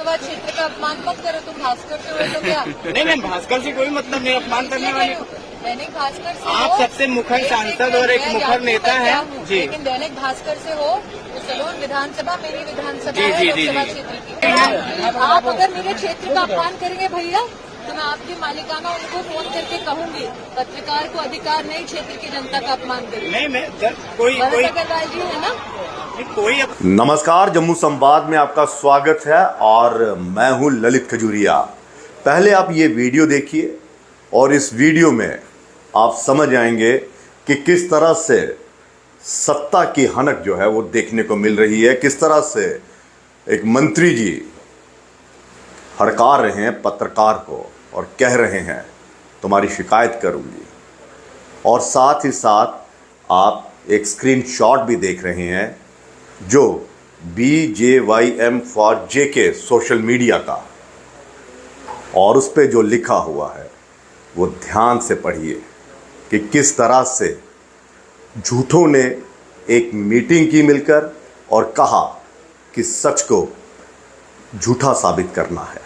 लोकसभा क्षेत्र का अपमान मत करो, तुम भास्कर से हो तो क्या? नहीं मैम, भास्कर से कोई मतलब नहीं, अपमान करने वाले। दैनिक भास्कर से आप हो, सबसे मुखर सांसद और एक मुखर नेता हैं जी। लेकिन दैनिक भास्कर से हो तो सलोन विधानसभा मेरी विधानसभा जी, है, जी, जी, लोकसभा जी। क्षेत्र की। आप अगर मेरे क्षेत्र का अपमान करेंगे भैया तो मैं आपकी मालिकाना उनको फोन करके कहूंगी, पत्रकार को अधिकार नहीं क्षेत्र की जनता का अपमान करें। नहीं मैं कोई अग्रवाल जी है ना, कोई नमस्कार, जम्मू संवाद में आपका स्वागत है और मैं हूं ललित खजूरिया। पहले आप ये वीडियो देखिए और इस वीडियो में आप समझ आएंगे कि किस तरह से सत्ता की हनक जो है वो देखने को मिल रही है, किस तरह से एक मंत्री जी हड़का रहे हैं पत्रकार को और कह रहे हैं तुम्हारी शिकायत करूंगी। और साथ ही साथ आप एक स्क्रीनशॉट भी देख रहे हैं जो BJYM for JK social media का, और उस पे जो लिखा हुआ है वो ध्यान से पढ़िए कि किस तरह से झूठों ने एक मीटिंग की मिलकर और कहा कि सच को झूठा साबित करना है।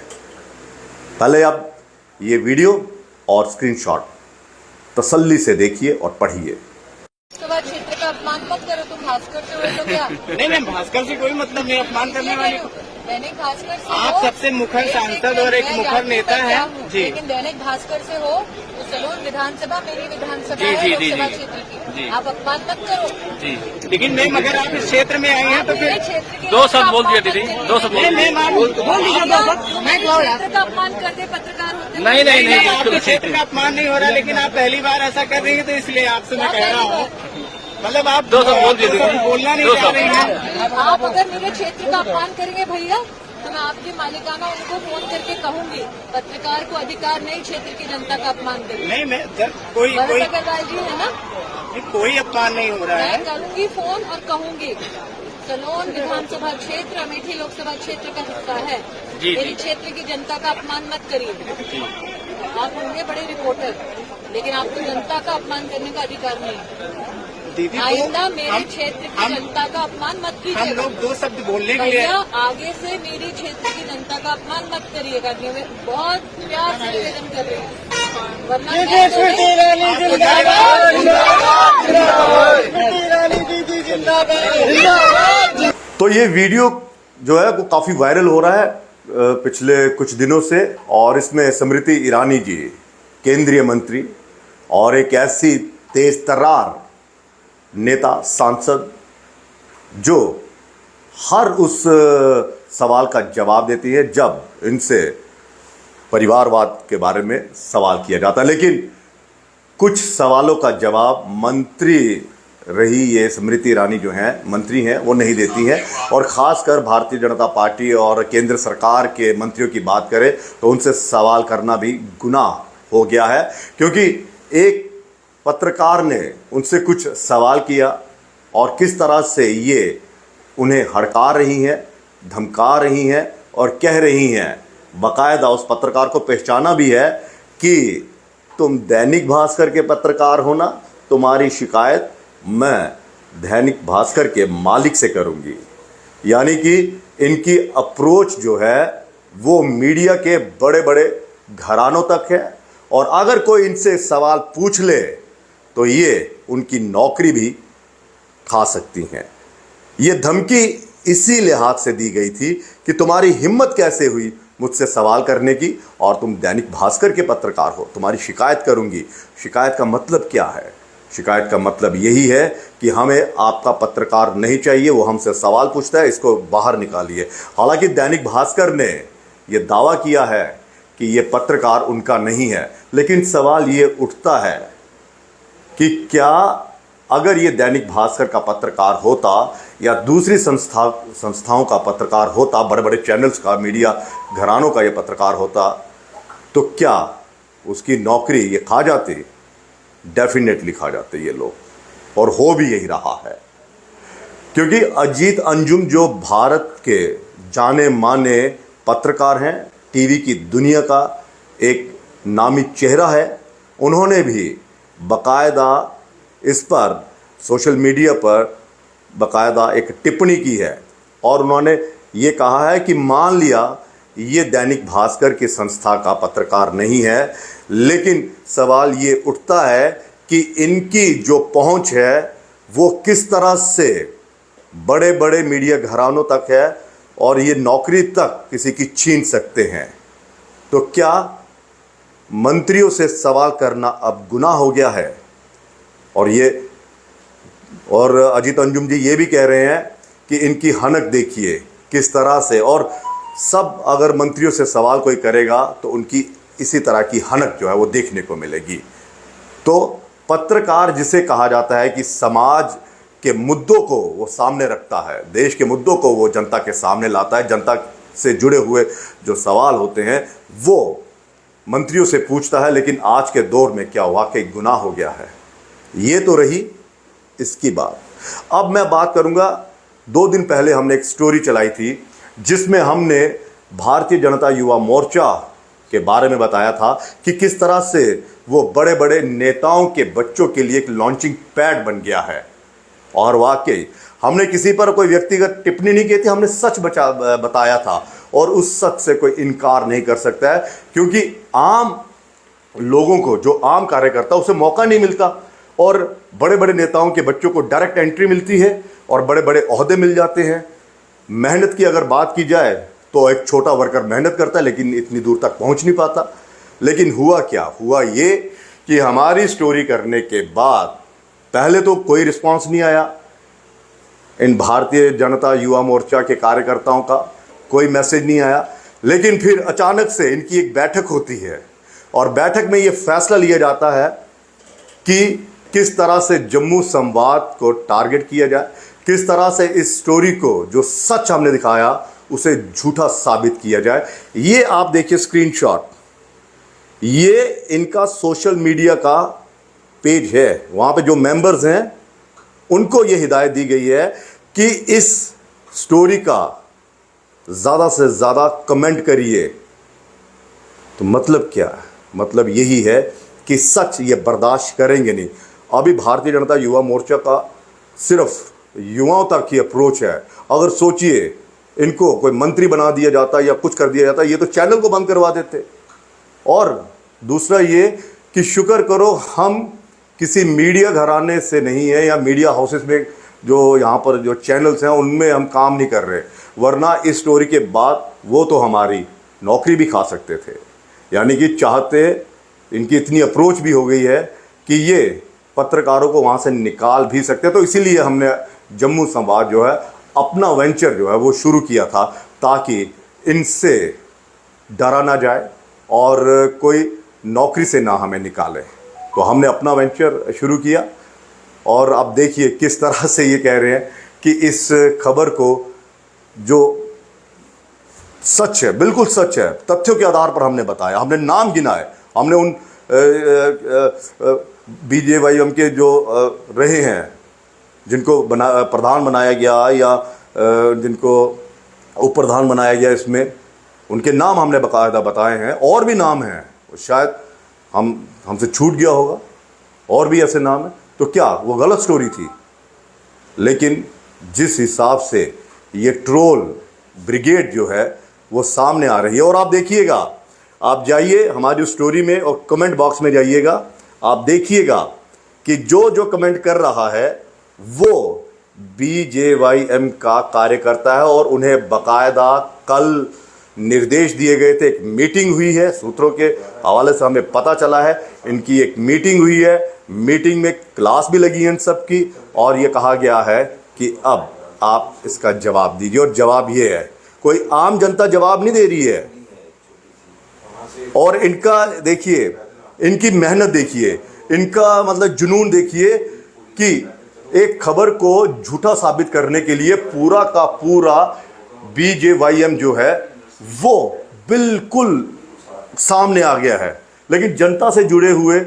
पहले आप ये वीडियो और स्क्रीनशॉट तसल्ली से देखिए और पढ़िए। लोकसभा क्षेत्र का अपमान मत करो, तुम भास्कर से हो तो क्या? नहीं मैम, भास्कर से कोई मतलब नहीं, अपमान करने वाले। दैनिक भास्कर से आप हो, सबसे मुखर सांसद और एक मुखर नेता हैं जी। लेकिन दैनिक भास्कर से हो तो सलोन विधानसभा मेरी विधानसभा जी, है, जी, जी, लोकसभा जी। क्षेत्र की। जी। आप अपमान मत करो जी। लेकिन मैम अगर आप इस क्षेत्र में आए हैं तो मेरे फिर क्षेत्र के दो शब्द बोल दिए दीदी, दो शब्द बोल नहीं दिए। मैम, आप बोल दीजिए दो शब्द। मैं क्यों यार? क्षेत्र का अपमान करते पत्रकार होते नहीं, नहीं, नहीं, आपके क्षेत्र का अपमान नहीं हो रहा, लेकिन आप पहली बार ऐसा कर रही हैं तो इसलिए आपसे मैं कह रहा हूँ। मतलब आप दो शब्द बोल दीजिए दीदी। बोलना नहीं दो चाह शब्द। रही हैं। आप अगर मेरे क्षेत्र का अपमान करेंगे भैया तो मैं आपकी मालिकाना उनको फोन करके कहूंगी, पत्रकार को अधिकार नहीं क्षेत्र की जनता का अपमान करें। नहीं मैं कोई अग्रवाल जी है ना, कोई अपमान नहीं हो रहा है। मैं करूंगी फोन और कहूंगी सलोन विधानसभा क्षेत्र अमेठी लोकसभा क्षेत्र का हिस्सा है, जी, मेरी जी। क्षेत्र की जनता का अपमान मत करिए। आप होंगे बड़े रिपोर्टर, लेकिन आपको जनता का अपमान करने का अधिकार नहीं। दीदी आइंदा मेरे क्षेत्र की जनता का अपमान मत हम कीजिएगा लोग दो शब्द बोलने के लिए भैया, आगे से मेरी क्षेत्र की जनता का अपमान मत करिएगा। मैं बहुत प्यार से निवेदन कर रही हूँ, वरना मैं तो ये वीडियो जो है वो काफ़ी वायरल हो रहा है पिछले कुछ दिनों से, और इसमें स्मृति ईरानी जी केंद्रीय मंत्री और एक ऐसी तेज तर्रार नेता सांसद जो हर उस सवाल का जवाब देती है जब इनसे परिवारवाद के बारे में सवाल किया जाता है, लेकिन कुछ सवालों का जवाब मंत्री रही ये स्मृति ईरानी जो हैं मंत्री हैं वो नहीं देती हैं। और ख़ासकर भारतीय जनता पार्टी और केंद्र सरकार के मंत्रियों की बात करें तो उनसे सवाल करना भी गुनाह हो गया है, क्योंकि एक पत्रकार ने उनसे कुछ सवाल किया और किस तरह से ये उन्हें हड़का रही हैं, धमका रही हैं और कह रही हैं, बाकायदा उस पत्रकार को पहचाना भी है कि तुम दैनिक भास्कर के पत्रकार हो ना, तुम्हारी शिकायत मैं दैनिक भास्कर के मालिक से करूंगी। यानी कि इनकी अप्रोच जो है वो मीडिया के बड़े बड़े घरानों तक है, और अगर कोई इनसे सवाल पूछ ले तो ये उनकी नौकरी भी खा सकती हैं। ये धमकी इसी लिहाज से दी गई थी कि तुम्हारी हिम्मत कैसे हुई मुझसे सवाल करने की, और तुम दैनिक भास्कर के पत्रकार हो, तुम्हारी शिकायत करूंगी। शिकायत का मतलब क्या है? शिकायत का मतलब यही है कि हमें आपका पत्रकार नहीं चाहिए, वो हमसे सवाल पूछता है, इसको बाहर निकालिए। हालांकि दैनिक भास्कर ने ये दावा किया है कि ये पत्रकार उनका नहीं है, लेकिन सवाल ये उठता है कि क्या अगर ये दैनिक भास्कर का पत्रकार होता या दूसरी संस्थाओं का पत्रकार होता, बड़े बड़े चैनल्स का, मीडिया घरानों का ये पत्रकार होता, तो क्या उसकी नौकरी ये खा जाती? डेफिनेटली खा जाते ये लोग, और हो भी यही रहा है। क्योंकि अजीत अंजुम जो भारत के जाने माने पत्रकार हैं, टीवी की दुनिया का एक नामी चेहरा है, उन्होंने भी बाकायदा इस पर सोशल मीडिया पर बाकायदा एक टिप्पणी की है, और उन्होंने ये कहा है कि मान लिया ये दैनिक भास्कर की संस्था का पत्रकार नहीं है, लेकिन सवाल ये उठता है कि इनकी जो पहुंच है वो किस तरह से बड़े बड़े मीडिया घरानों तक है और ये नौकरी तक किसी की छीन सकते हैं। तो क्या मंत्रियों से सवाल करना अब गुनाह हो गया है? और अजीत अंजुम जी ये भी कह रहे हैं कि इनकी हनक देखिए किस तरह से, और सब अगर मंत्रियों से सवाल कोई करेगा तो उनकी इसी तरह की हनक जो है वो देखने को मिलेगी। तो पत्रकार जिसे कहा जाता है कि समाज के मुद्दों को वो सामने रखता है, देश के मुद्दों को वो जनता के सामने लाता है, जनता से जुड़े हुए जो सवाल होते हैं वो मंत्रियों से पूछता है, लेकिन आज के दौर में क्या वाकई गुनाह हो गया है? ये तो रही इसकी बात। अब मैं बात करूंगा, 2 दिन पहले हमने एक स्टोरी चलाई थी जिसमें हमने भारतीय जनता युवा मोर्चा के बारे में बताया था कि किस तरह से वो बड़े बड़े नेताओं के बच्चों के लिए एक लॉन्चिंग पैड बन गया है। और वाकई हमने किसी पर कोई व्यक्तिगत टिप्पणी नहीं की थी, हमने सच बताया था और उस सच से कोई इनकार नहीं कर सकता है, क्योंकि आम लोगों को, जो आम कार्यकर्ता, उसे मौका नहीं मिलता और बड़े बड़े नेताओं के बच्चों को डायरेक्ट एंट्री मिलती है और बड़े बड़े ओहदे मिल जाते हैं। मेहनत की अगर बात की जाए तो एक छोटा वर्कर मेहनत करता है लेकिन इतनी दूर तक पहुंच नहीं पाता। लेकिन हुआ क्या? हुआ ये कि हमारी स्टोरी करने के बाद पहले तो कोई रिस्पांस नहीं आया इन भारतीय जनता युवा मोर्चा के कार्यकर्ताओं का, कोई मैसेज नहीं आया। लेकिन फिर अचानक से इनकी एक बैठक होती है और बैठक में ये फैसला लिया जाता है कि किस तरह से जम्मू संवाद को टारगेट किया जाए, किस तरह से इस स्टोरी को, जो सच हमने दिखाया, उसे झूठा साबित किया जाए। ये आप देखिए स्क्रीनशॉट, ये इनका सोशल मीडिया का पेज है। वहां पे जो मेंबर्स हैं उनको ये हिदायत दी गई है कि इस स्टोरी का ज़्यादा से ज़्यादा कमेंट करिए। तो मतलब क्या है? मतलब यही है कि सच ये बर्दाश्त करेंगे नहीं। अभी भारतीय जनता युवा मोर्चा का सिर्फ युवाओं तक ही अप्रोच है। अगर सोचिए इनको कोई मंत्री बना दिया जाता या कुछ कर दिया जाता, ये तो चैनल को बंद करवा देते। और दूसरा ये कि शुक्र करो हम किसी मीडिया घराने से नहीं है या मीडिया हाउसेस में जो यहाँ पर जो चैनल्स हैं उनमें हम काम नहीं कर रहे, वरना इस स्टोरी के बाद वो तो हमारी नौकरी भी खा सकते थे। यानी कि चाहते, इनकी इतनी अप्रोच भी हो गई है कि ये पत्रकारों को वहाँ से निकाल भी सकते। तो इसीलिए हमने जम्मू संवाद जो है अपना वेंचर जो है वो शुरू किया था, ताकि इनसे डरा ना जाए और कोई नौकरी से ना हमें निकाले। तो हमने अपना वेंचर शुरू किया और अब देखिए किस तरह से ये कह रहे हैं कि इस खबर को, जो सच है, बिल्कुल सच है, तथ्यों के आधार पर हमने बताया, हमने नाम गिनाए, हमने उन बीजेवाईएम के जो रहे हैं, जिनको प्रधान बनाया गया या जिनको उप प्रधान बनाया गया, इसमें उनके नाम हमने बाकायदा बताए हैं। और भी नाम हैं, शायद हमसे छूट गया होगा, और भी ऐसे नाम हैं। तो क्या वो गलत स्टोरी थी? लेकिन जिस हिसाब से ये ट्रोल ब्रिगेड जो है वो सामने आ रही है, और आप देखिएगा, आप जाइए हमारी स्टोरी में और कमेंट बॉक्स में जाइएगा, आप देखिएगा कि जो जो कमेंट कर रहा है वो बीजेवाईएम का कार्यकर्ता है और उन्हें बाकायदा कल निर्देश दिए गए थे। एक मीटिंग हुई है, सूत्रों के हवाले से हमें पता चला है इनकी एक मीटिंग हुई है, मीटिंग में क्लास भी लगी है इन सब की, और ये कहा गया है कि अब आप इसका जवाब दीजिए। और जवाब ये है, कोई आम जनता जवाब नहीं दे रही है। और इनका देखिए, इनकी मेहनत देखिए, इनका मतलब जुनून देखिए कि एक खबर को झूठा साबित करने के लिए पूरा का पूरा बीजेवाईएम जो है वो बिल्कुल सामने आ गया है। लेकिन जनता से जुड़े हुए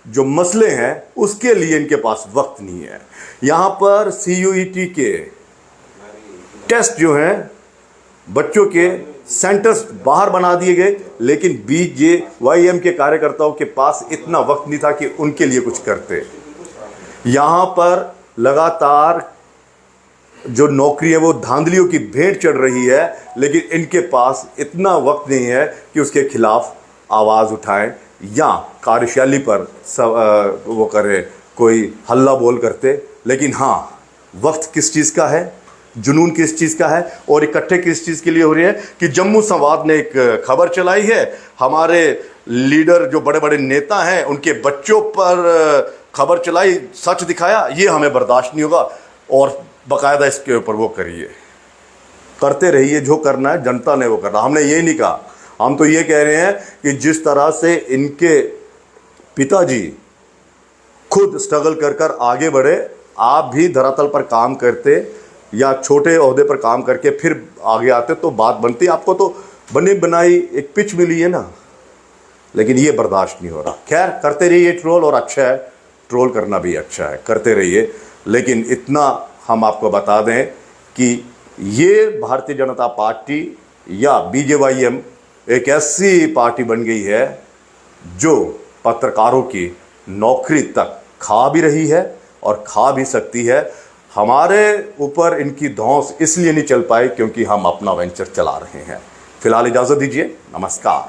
जो मसले हैं उसके लिए इनके पास वक्त नहीं है। यहाँ पर CUET के टेस्ट जो हैं, बच्चों के सेंटर्स बाहर बना दिए गए, लेकिन बीजेवाईएम के कार्यकर्ताओं के पास इतना वक्त नहीं था कि उनके लिए कुछ करते। यहाँ पर लगातार जो नौकरी है वो धांधलियों की भेंट चढ़ रही है, लेकिन इनके पास इतना वक्त नहीं है कि उसके खिलाफ आवाज़ उठाएं या कार्यशैली पर वो करें, कोई हल्ला बोल करते। लेकिन हाँ, वक्त किस चीज़ का है, जुनून किस चीज़ का है और इकट्ठे किस चीज़ के लिए हो रही है कि जम्मू संवाद ने एक खबर चलाई है, हमारे लीडर जो बड़े बड़े नेता हैं उनके बच्चों पर खबर चलाई, सच दिखाया, ये हमें बर्दाश्त नहीं होगा और बाकायदा इसके ऊपर वो करिए, करते रहिए, जो करना है जनता ने वो करना। हमने ये नहीं कहा, हम तो ये कह रहे हैं कि जिस तरह से इनके पिताजी खुद स्ट्रगल कर कर आगे बढ़े, आप भी धरातल पर काम करते या छोटे ओहदे पर काम करके फिर आगे आते तो बात बनती। आपको तो बनी बनाई एक पिच मिली है ना, लेकिन ये बर्दाश्त नहीं हो रहा। खैर, करते रहिए ट्रोल, और अच्छा है, ट्रोल करना भी अच्छा है, करते रहिए। लेकिन इतना हम आपको बता दें कि ये भारतीय जनता पार्टी या BJYM एक ऐसी पार्टी बन गई है जो पत्रकारों की नौकरी तक खा भी रही है और खा भी सकती है। हमारे ऊपर इनकी धौंस इसलिए नहीं चल पाई क्योंकि हम अपना वेंचर चला रहे हैं। फिलहाल इजाज़त दीजिए, नमस्कार।